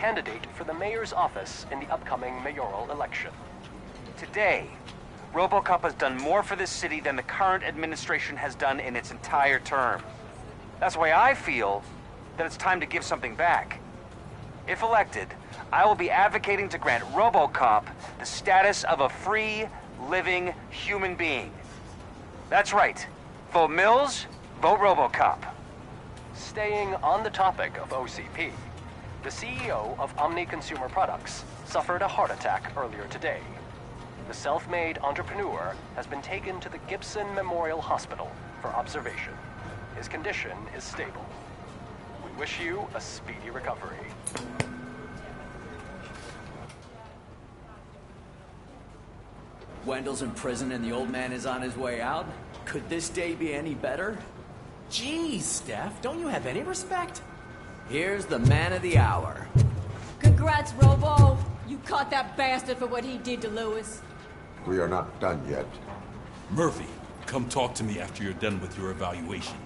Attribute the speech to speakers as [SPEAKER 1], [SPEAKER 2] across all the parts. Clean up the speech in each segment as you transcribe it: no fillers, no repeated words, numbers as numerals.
[SPEAKER 1] candidate for the mayor's office in the upcoming mayoral election.
[SPEAKER 2] Today, RoboCop has done more for this city than the current administration has done in its entire term. That's why I feel that it's time to give something back. If elected, I will be advocating to grant RoboCop the status of a free, living human being. That's right. Vote Mills, vote RoboCop.
[SPEAKER 1] Staying on the topic of OCP, the CEO of Omni Consumer Products suffered a heart attack earlier today. The self-made entrepreneur has been taken to the Gibson Memorial Hospital for observation. His condition is stable. We wish you a speedy recovery.
[SPEAKER 3] Wendell's in prison and the old man is on his way out? Could this day be any better?
[SPEAKER 4] Jeez, Steph, don't you have any respect?
[SPEAKER 3] Here's the man of the hour.
[SPEAKER 5] Congrats, Robo! You caught that bastard for what he did to Lewis.
[SPEAKER 6] We are not done yet.
[SPEAKER 7] Murphy, come talk to me after you're done with your evaluation.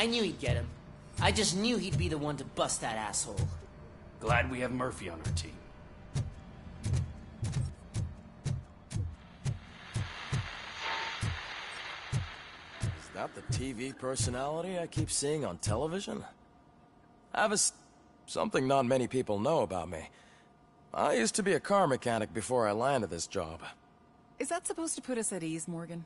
[SPEAKER 4] I knew he'd get him. I just knew he'd be the one to bust that asshole.
[SPEAKER 8] Glad we have Murphy on our team.
[SPEAKER 9] Is that the TV personality I keep seeing on television? I have something not many people know about me. I used to be a car mechanic before I landed this job.
[SPEAKER 10] Is that supposed to put us at ease, Morgan?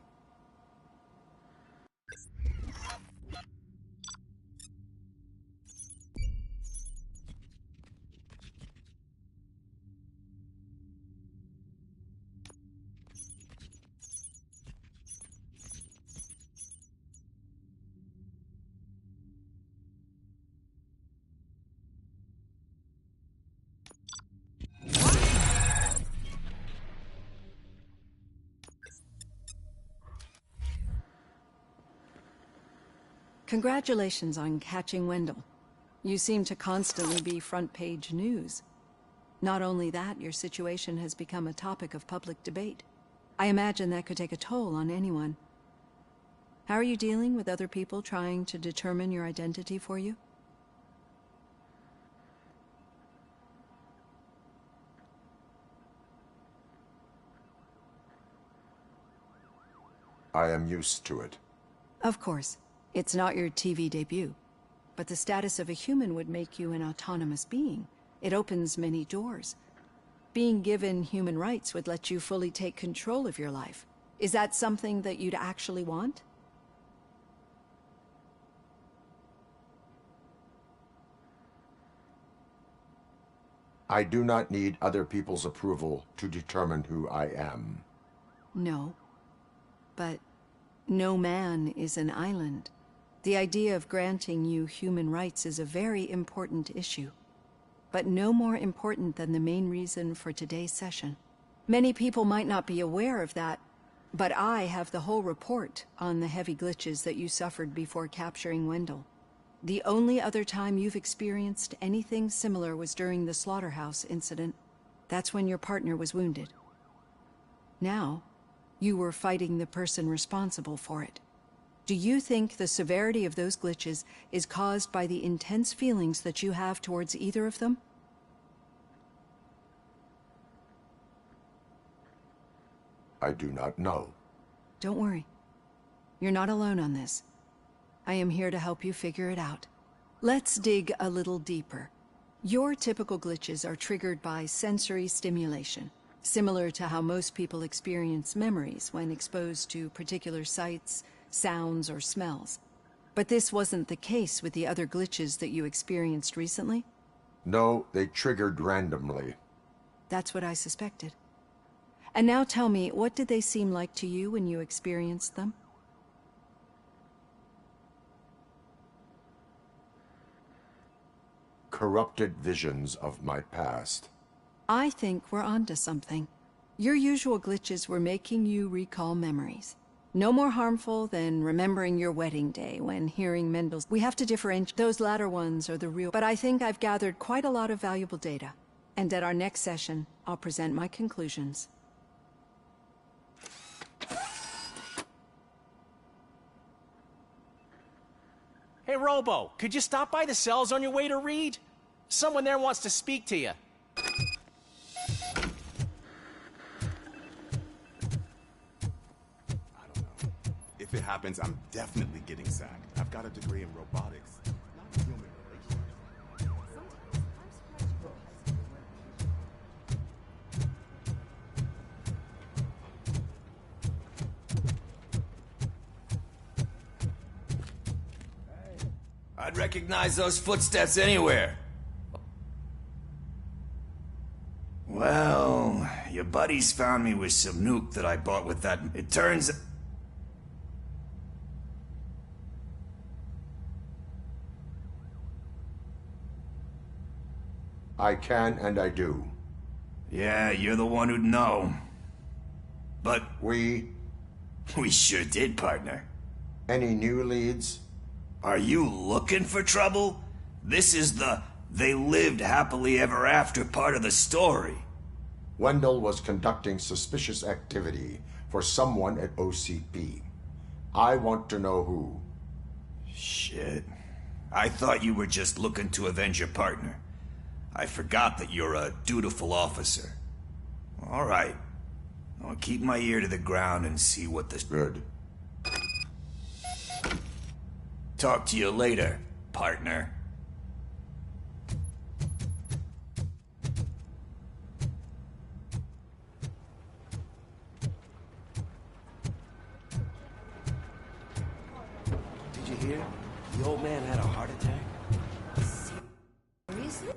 [SPEAKER 10] Congratulations on catching Wendell. You seem to constantly be front-page news. Not only that, your situation has become a topic of public debate. I imagine that could take a toll on anyone. How are you dealing with other people trying to determine your identity for you?
[SPEAKER 6] I am used to it.
[SPEAKER 10] Of course. It's not your TV debut. But the status of a human would make you an autonomous being. It opens many doors. Being given human rights would let you fully take control of your life. Is that something that you'd actually want?
[SPEAKER 6] I do not need other people's approval to determine who I am.
[SPEAKER 10] No. But no man is an island. The idea of granting you human rights is a very important issue, but no more important than the main reason for today's session. Many people might not be aware of that, but I have the whole report on the heavy glitches that you suffered before capturing Wendell. The only other time you've experienced anything similar was during the slaughterhouse incident. That's when your partner was wounded. Now, you were fighting the person responsible for it. Do you think the severity of those glitches is caused by the intense feelings that you have towards either of them?
[SPEAKER 6] I do not know.
[SPEAKER 10] Don't worry. You're not alone on this. I am here to help you figure it out. Let's dig a little deeper. Your typical glitches are triggered by sensory stimulation, similar to how most people experience memories when exposed to particular sights, sounds, or smells. But this wasn't the case with the other glitches that you experienced recently?
[SPEAKER 6] No, they triggered randomly.
[SPEAKER 10] That's what I suspected. And now tell me, what did they seem like to you when you experienced them?
[SPEAKER 6] Corrupted visions of my past.
[SPEAKER 10] I think we're onto something. Your usual glitches were making you recall memories. No more harmful than remembering your wedding day when hearing Mendel's. We have to differentiate. Those latter ones are the real. But I think I've gathered quite a lot of valuable data. And at our next session, I'll present my conclusions.
[SPEAKER 11] Hey, Robo, could you stop by the cells on your way to Reed? Someone there wants to speak to you.
[SPEAKER 12] If it happens, I'm definitely getting sacked. I've got a degree in robotics. Not human relations.
[SPEAKER 3] I'd recognize those footsteps anywhere.
[SPEAKER 13] Well, your buddies found me with some nuke that I bought with that. It turns...
[SPEAKER 6] I can and I do.
[SPEAKER 13] Yeah, you're the one who'd know. But...
[SPEAKER 6] We
[SPEAKER 13] sure did, partner.
[SPEAKER 6] Any new leads?
[SPEAKER 13] Are you looking for trouble? This is the "they lived happily ever after" part of the story.
[SPEAKER 6] Wendell was conducting suspicious activity for someone at OCP. I want to know who.
[SPEAKER 13] Shit. I thought you were just looking to avenge your partner. I forgot that you're a dutiful officer. All right. I'll keep my ear to the ground and see what this...
[SPEAKER 6] Good.
[SPEAKER 13] Talk to you later, partner.
[SPEAKER 8] Did you hear? The old man had a heart attack.
[SPEAKER 5] Seriously?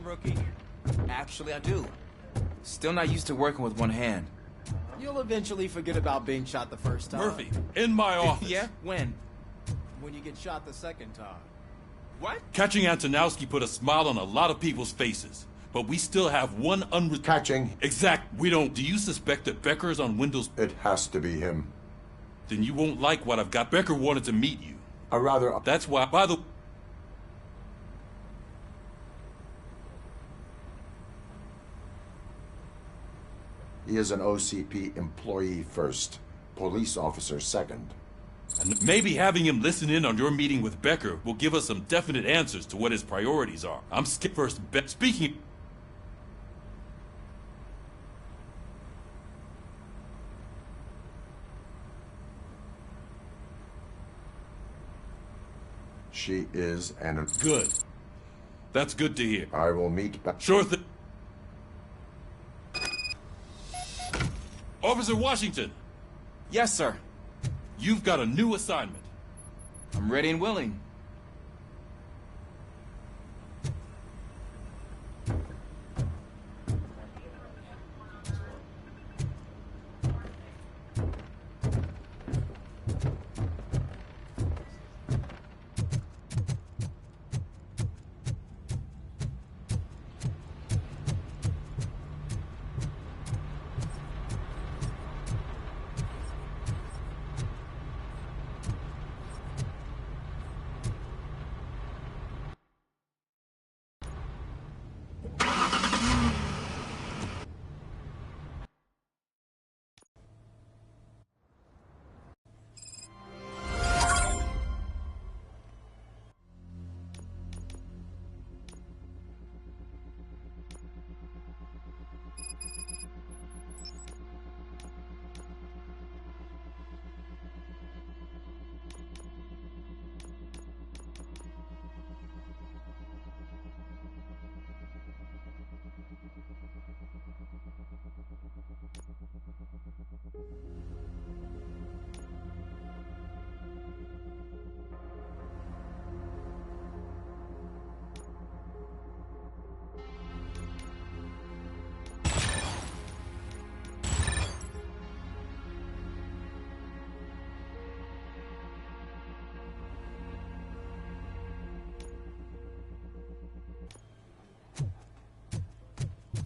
[SPEAKER 14] Rookie. Actually, I do. Still not used to working with one hand.
[SPEAKER 11] You'll eventually forget about being shot the first time.
[SPEAKER 7] Murphy, in my office.
[SPEAKER 14] Yeah? When?
[SPEAKER 11] When you get shot the second time.
[SPEAKER 14] What?
[SPEAKER 7] Catching Antonowski put a smile on a lot of people's faces. But we still have one
[SPEAKER 6] Catching.
[SPEAKER 7] Exact. We don't. Do you suspect that Becker's on Windows?
[SPEAKER 6] It has to be him.
[SPEAKER 7] Then you won't like what I've got. Becker wanted to meet you. That's why, by the...
[SPEAKER 6] He is an OCP employee first, police officer second.
[SPEAKER 7] And maybe having him listen in on your meeting with Becker will give us some definite answers to what his priorities are. I'm first. Speaking...
[SPEAKER 6] She is an...
[SPEAKER 7] Good. That's good to hear.
[SPEAKER 6] I will meet back.
[SPEAKER 7] Sure thing. Officer Washington.
[SPEAKER 14] Yes, sir.
[SPEAKER 7] You've got a new assignment.
[SPEAKER 14] I'm ready and willing.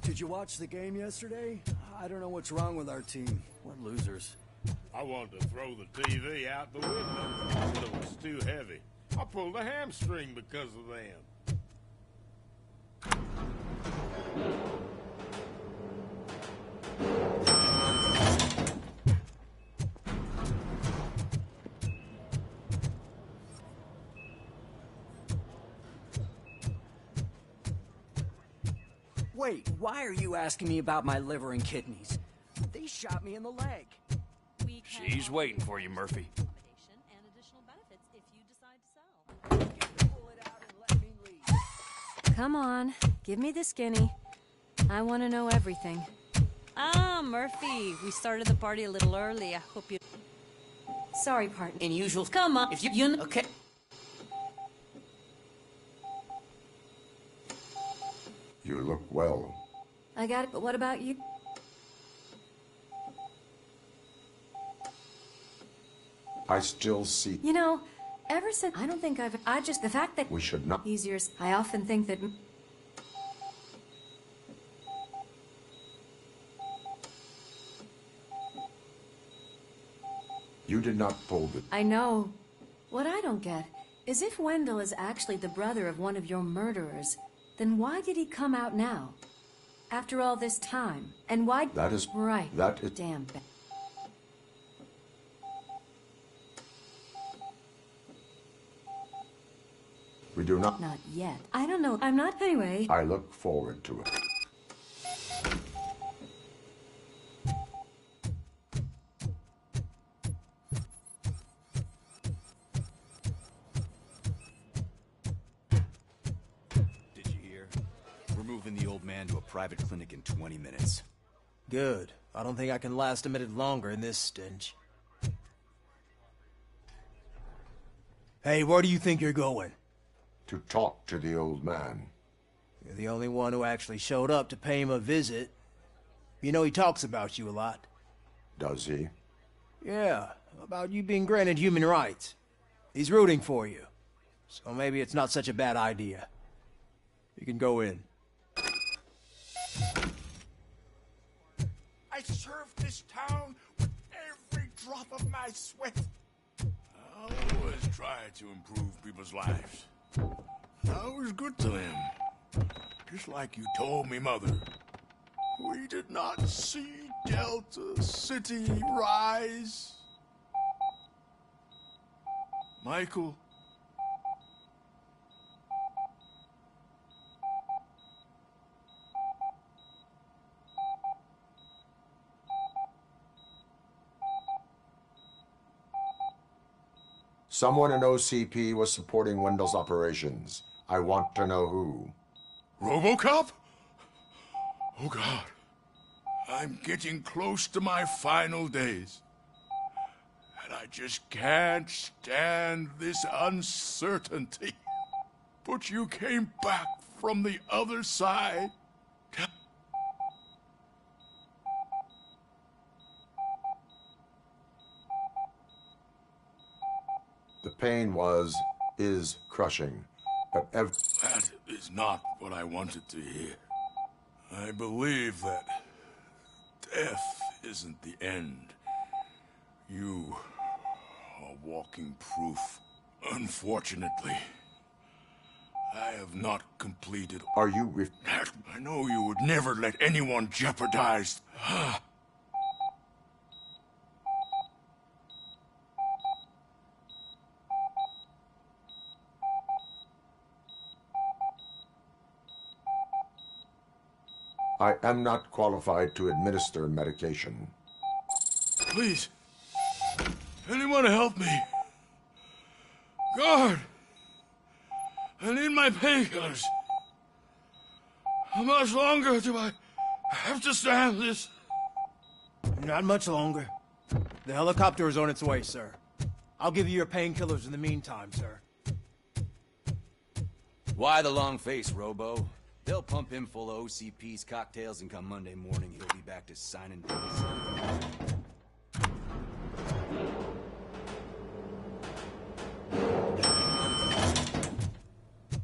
[SPEAKER 8] Did you watch the game yesterday? I don't know what's wrong with our team. We're losers.
[SPEAKER 15] I wanted to throw the TV out the window, but it was too heavy. I pulled a hamstring because of them.
[SPEAKER 8] Wait, why are you asking me about my liver and kidneys? They shot me in the leg.
[SPEAKER 2] She's waiting for you, Murphy.
[SPEAKER 16] Come on, give me the skinny. I want to know everything.
[SPEAKER 17] Ah, Murphy, we started the party a little early. I hope you...
[SPEAKER 16] Sorry, partner.
[SPEAKER 4] In usual... Come on, if you... Okay.
[SPEAKER 6] You look well.
[SPEAKER 16] I got it, but what about you?
[SPEAKER 6] I still see...
[SPEAKER 16] You know, ever since... I don't think I just... The fact that...
[SPEAKER 6] We should not...
[SPEAKER 16] Easier... I often think that...
[SPEAKER 6] You did not pull the...
[SPEAKER 16] I know. What I don't get is if Wendell is actually the brother of one of your murderers, then why did he come out now? After all this time? And why...
[SPEAKER 6] That is...
[SPEAKER 16] Right.
[SPEAKER 6] That is...
[SPEAKER 16] Damn.
[SPEAKER 6] We do not...
[SPEAKER 16] Not yet. I don't know. I'm not... Anyway...
[SPEAKER 6] I look forward to it.
[SPEAKER 12] Did you hear? We're moving the old man to a private clinic in 20 minutes.
[SPEAKER 11] Good. I don't think I can last a minute longer in this stench. Hey, where do you think you're going?
[SPEAKER 6] To talk to the old man.
[SPEAKER 11] You're the only one who actually showed up to pay him a visit. You know he talks about you a lot.
[SPEAKER 6] Does he?
[SPEAKER 11] Yeah, about you being granted human rights. He's rooting for you. So maybe it's not such a bad idea. You can go in.
[SPEAKER 15] I served this town with every drop of my sweat. I always try to improve people's lives. I was good to them. Just like you told me, Mother. We did not see Delta City rise. Michael.
[SPEAKER 6] Someone in OCP was supporting Wendell's operations. I want to know who.
[SPEAKER 15] RoboCop? Oh God. I'm getting close to my final days. And I just can't stand this uncertainty. But you came back from the other side.
[SPEAKER 6] The pain is crushing, but
[SPEAKER 15] that is not what I wanted to hear. I believe that death isn't the end. You are walking proof. Unfortunately, I have not completed.
[SPEAKER 6] Are you
[SPEAKER 15] I know you would never let anyone jeopardize.
[SPEAKER 6] I am not qualified to administer medication.
[SPEAKER 15] Please, anyone help me. Guard! I need my painkillers. How much longer do I have to stand this?
[SPEAKER 11] Not much longer. The helicopter is on its way, sir. I'll give you your painkillers in the meantime, sir.
[SPEAKER 3] Why the long face, Robo? They'll pump him full of OCP's cocktails, and come Monday morning, he'll be back to signing days.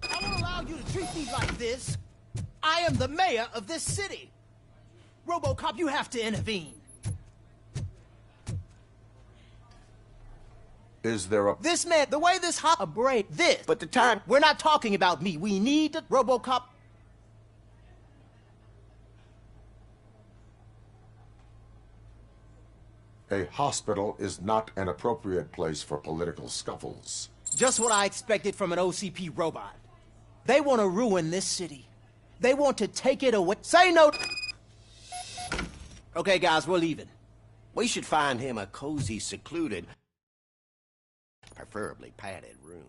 [SPEAKER 11] I won't allow you to treat me like this. I am the mayor of this city. RoboCop, you have to intervene.
[SPEAKER 6] Is there a...
[SPEAKER 11] This man, the way this hot break, this. But the time... We're not talking about me. We need the RoboCop...
[SPEAKER 6] A hospital is not an appropriate place for political scuffles.
[SPEAKER 11] Just what I expected from an OCP robot. They want to ruin this city. They want to take it away. Say no. Okay, guys, we're leaving.
[SPEAKER 18] We should find him a cozy, secluded, preferably padded room.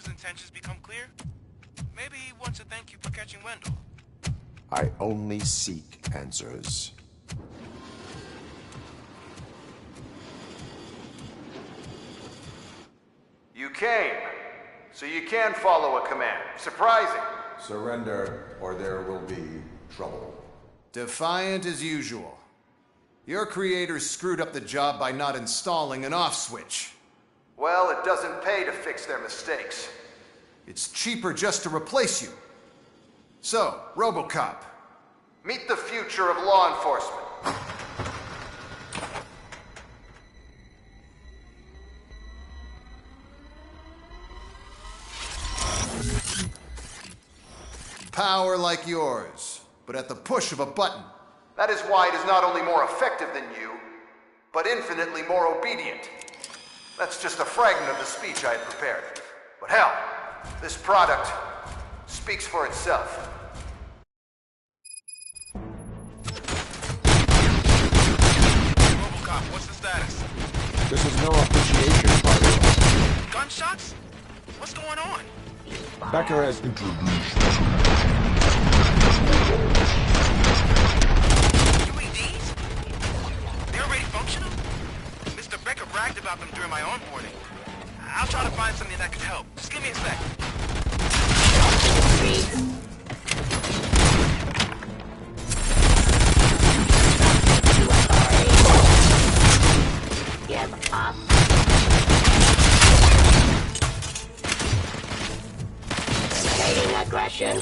[SPEAKER 19] Intentions become clear? Maybe he wants to thank you for catching Wendell.
[SPEAKER 6] I only seek answers.
[SPEAKER 20] You came, so you can follow a command. Surprising.
[SPEAKER 6] Surrender, or there will be trouble.
[SPEAKER 21] Defiant as usual. Your creators screwed up the job by not installing an off switch.
[SPEAKER 20] Well, it doesn't pay to fix their mistakes.
[SPEAKER 21] It's cheaper just to replace you. So, RoboCop.
[SPEAKER 20] Meet the future of law enforcement.
[SPEAKER 21] Power like yours, but at the push of a button.
[SPEAKER 20] That is why it is not only more effective than you, but infinitely more obedient. That's just a fragment of the speech I had prepared. But hell, this product speaks for itself.
[SPEAKER 6] This is no appreciation party.
[SPEAKER 19] Gunshots? What's going on?
[SPEAKER 6] Becker has introduced.
[SPEAKER 19] UEDs? They're already functional? Mr. Becker bragged about them during my onboarding. I'll try to find something that could help. Just give me a sec.
[SPEAKER 1] Give up. Eliminating aggression.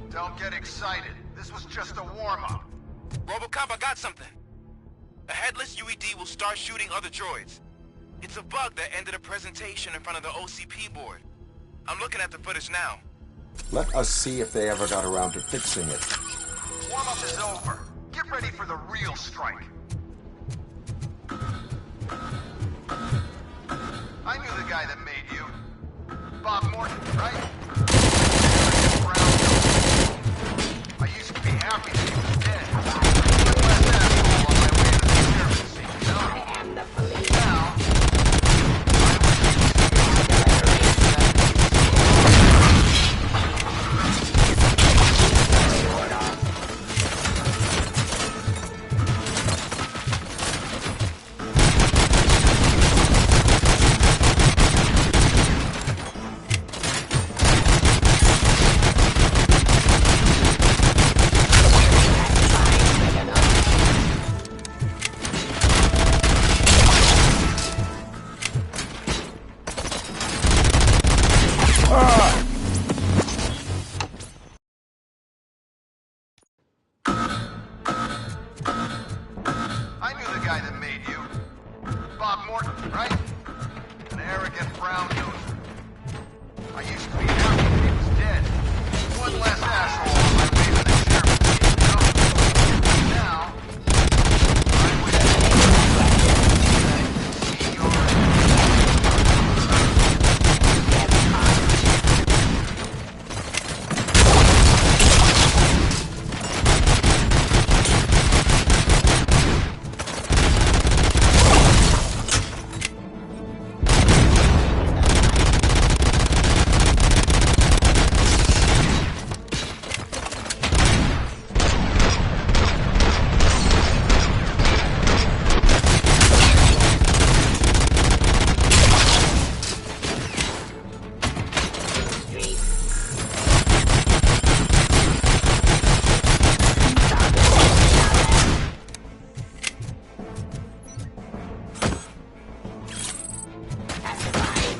[SPEAKER 20] Don't get excited. This was just a warm-up.
[SPEAKER 19] RoboCop, I got something. A headless UED will start shooting other droids. It's a bug that ended a presentation in front of the OCP board. I'm looking at the footage now.
[SPEAKER 6] Let us see if they ever got around to fixing it.
[SPEAKER 20] Warm-up is over. Get ready for the real strike. I knew the guy that made you. Bob Morton, right? I used to be happy that he was dead. One last asshole on my way to the sheriff's seat, you know? I am the police. Now, I knew the guy that made you. Bob Morton, right? An arrogant brown noser. I used to be happy that he was dead. One less asshole on my way to the sheriff's seat, you know? Now, I wish see your...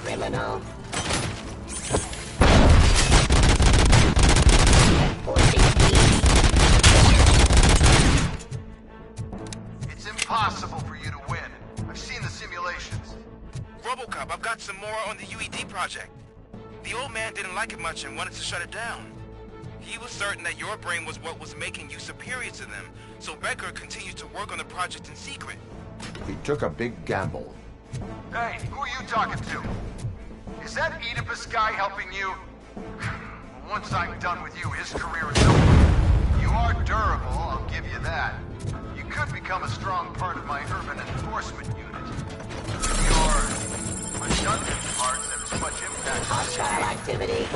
[SPEAKER 1] Criminal.
[SPEAKER 20] It's impossible for you to win. I've seen the simulations.
[SPEAKER 19] RoboCop, I've got some more on the UED project. The old man didn't like it much and wanted to shut it down. He was certain that your brain was what was making you superior to them, so Becker continued to work on the project in secret.
[SPEAKER 6] He took a big gamble.
[SPEAKER 20] Hey, who are you talking to? Is that Oedipus guy helping you? Once I'm done with you, his career is over. You are durable, I'll give you that. You could become a strong part of my urban enforcement unit. Your redundant parts have too much impact.
[SPEAKER 1] Hostile activity.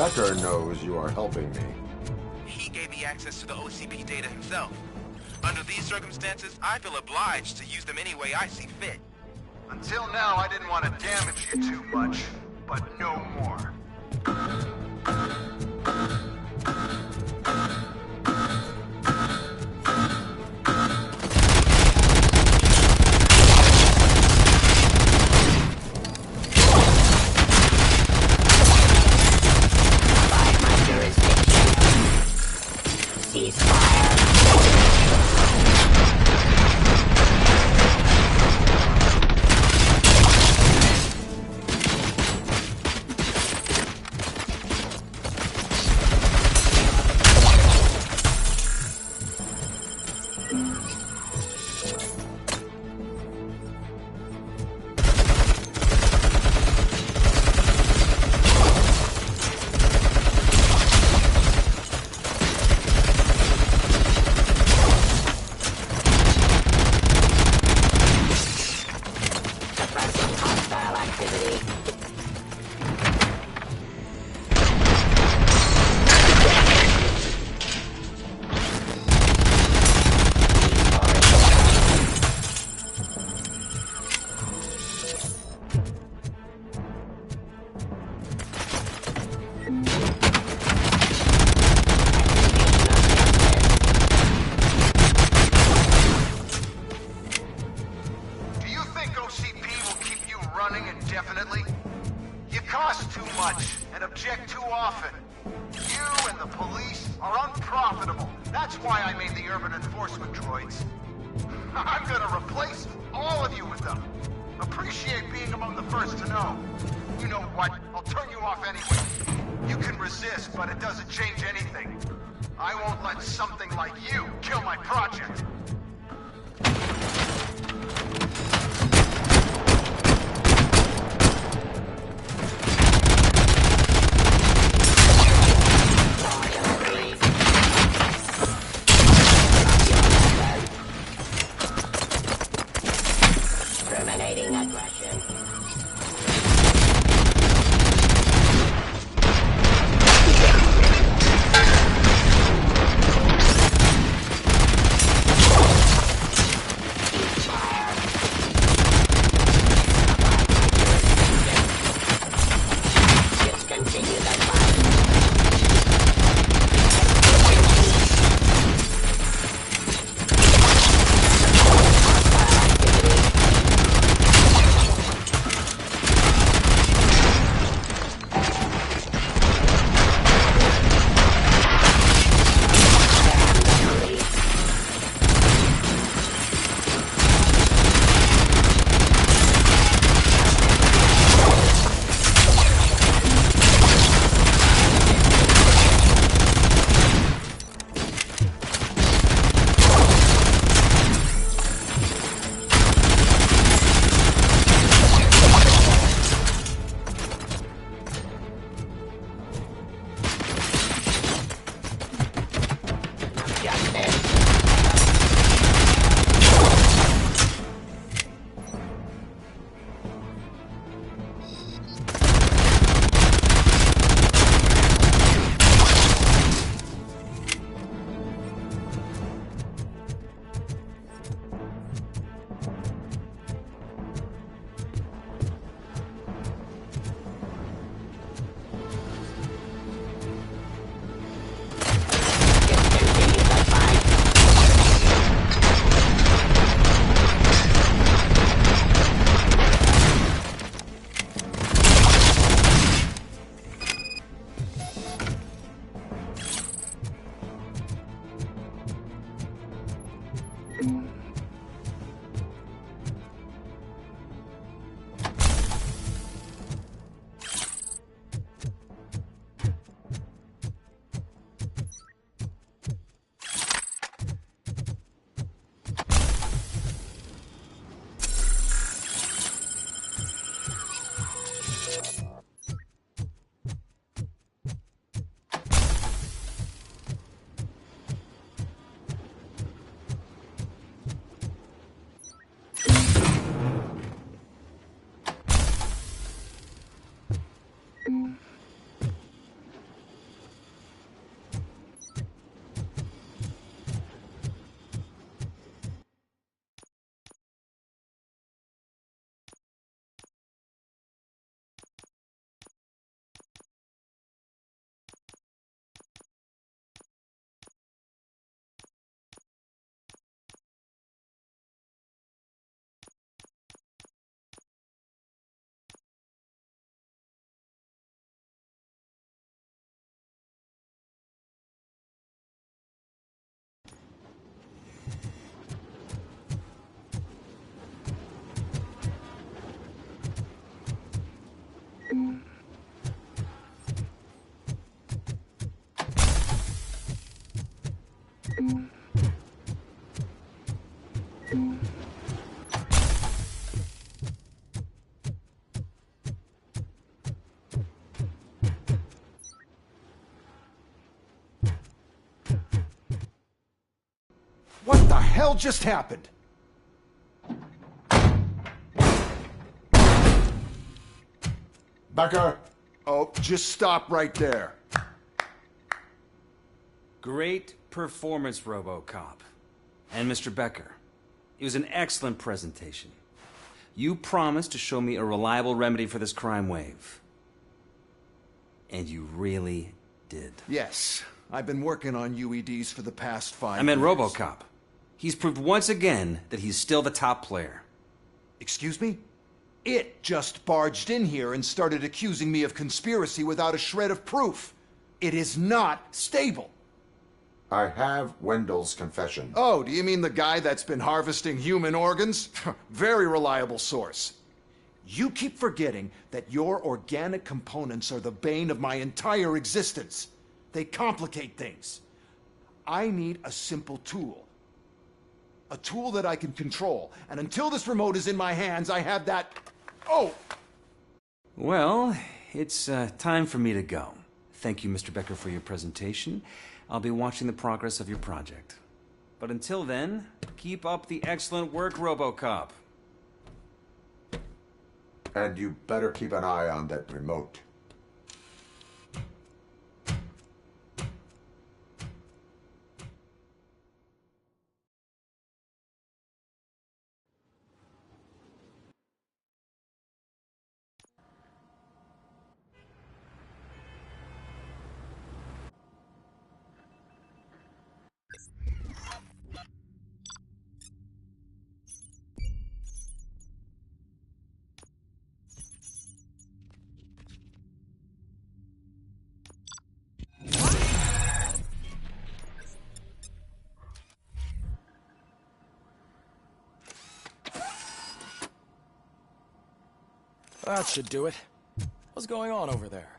[SPEAKER 6] Becker knows you are helping me.
[SPEAKER 19] He gave me access to the OCP data himself. Under these circumstances, I feel obliged to use them any way I see fit.
[SPEAKER 20] Until now, I didn't want to damage you too much, but no more. What the hell just happened?
[SPEAKER 6] Becker!
[SPEAKER 20] Oh, just stop right there.
[SPEAKER 2] Great performance, Robo Cop. And Mr. Becker, it was an excellent presentation. You promised to show me a reliable remedy for this crime wave. And you really did.
[SPEAKER 20] Yes, I've been working on UEDs for the past 5 years.
[SPEAKER 2] I meant Robo Cop. He's proved once again that he's still the top player.
[SPEAKER 20] Excuse me? It just barged in here and started accusing me of conspiracy without a shred of proof. It is not stable.
[SPEAKER 6] I have Wendell's confession.
[SPEAKER 20] Oh, do you mean the guy that's been harvesting human organs? Very reliable source. You keep forgetting that your organic components are the bane of my entire existence. They complicate things. I need a simple tool. A tool that I can control. And until this remote is in my hands, I have that... Oh!
[SPEAKER 2] Well, it's time for me to go. Thank you, Mr. Becker, for your presentation. I'll be watching the progress of your project. But until then, keep up the excellent work, Robo Cop.
[SPEAKER 6] And you better keep an eye on that remote.
[SPEAKER 8] That should do it. What's going on over there?